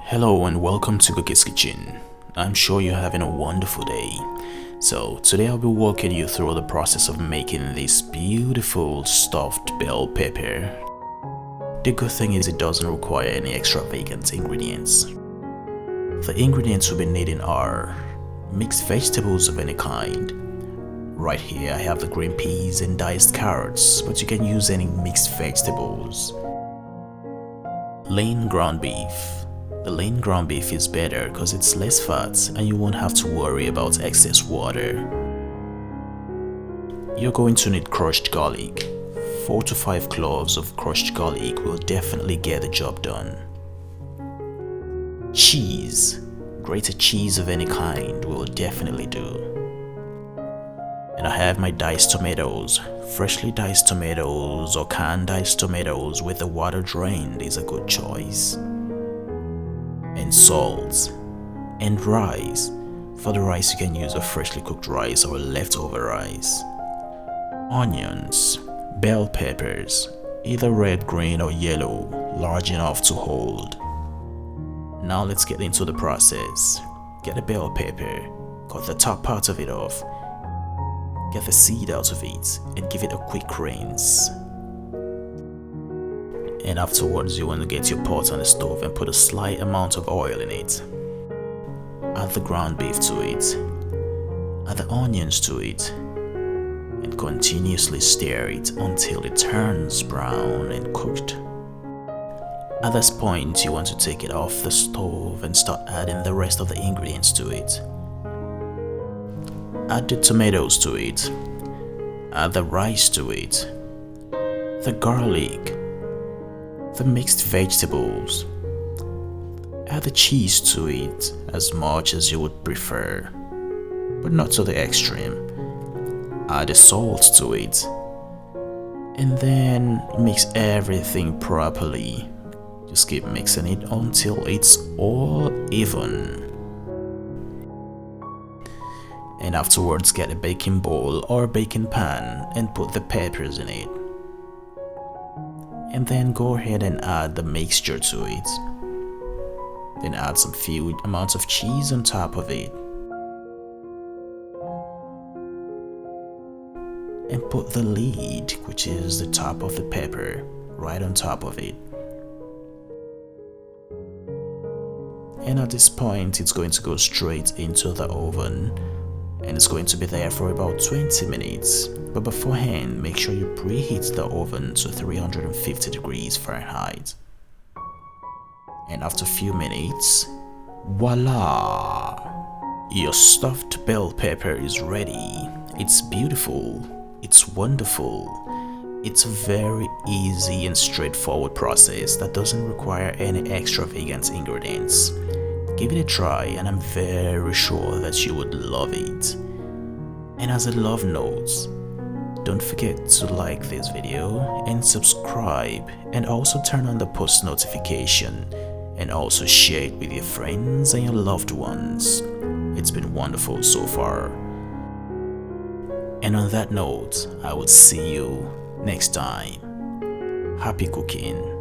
Hello and welcome to Goke's Kitchen. I'm sure you're having a wonderful day. So today I'll be walking you through the process of making this beautiful stuffed bell pepper. The good thing is it doesn't require any extravagant ingredients. The ingredients we'll be needing are mixed vegetables of any kind. Right here I have the green peas and diced carrots, but you can use any mixed vegetables. Lean ground beef. The lean ground beef is better because it's less fat and you won't have to worry about excess water. You're going to need crushed garlic. 4 to 5 cloves of crushed garlic will definitely get the job done. Cheese. Grated cheese of any kind will definitely do. And I have my diced tomatoes. Freshly diced tomatoes or canned diced tomatoes with the water drained is a good choice. And salt. And rice. For the rice you can use a freshly cooked rice or leftover rice. Onions. Bell peppers. Either red, green or yellow, large enough to hold. Now let's get into the process. Get a bell pepper. Cut the top part of it off. Get the seed out of it and give it a quick rinse. And afterwards you want to get your pot on the stove and put a slight amount of oil in it. Add the ground beef to it. Add the onions to it. And continuously stir it until it turns brown and cooked. At this point you want to take it off the stove and start adding the rest of the ingredients to it. Add the tomatoes to it. Add the rice to it. The garlic. The mixed vegetables. Add the cheese to it as much as you would prefer, but not to the extreme. Add the salt to it. And then mix everything properly. Just keep mixing it until it's all even. And afterwards get a baking bowl or a baking pan and put the peppers in it. And then go ahead and add the mixture to it. Then add some few amounts of cheese on top of it. And put the lid, which is the top of the pepper, right on top of it. And at this point it's going to go straight into the oven. And it's going to be there for about 20 minutes. But beforehand, make sure you preheat the oven to 350 degrees Fahrenheit. And after a few minutes, voila! Your stuffed bell pepper is ready. It's beautiful. It's wonderful. It's a very easy and straightforward process that doesn't require any extravagant ingredients. Give it a try and I'm very sure that you would love it. And as a love note, don't forget to like this video and subscribe, and also turn on the post notification, and also share it with your friends and your loved ones. It's been wonderful so far. And on that note, I will see you next time. Happy cooking.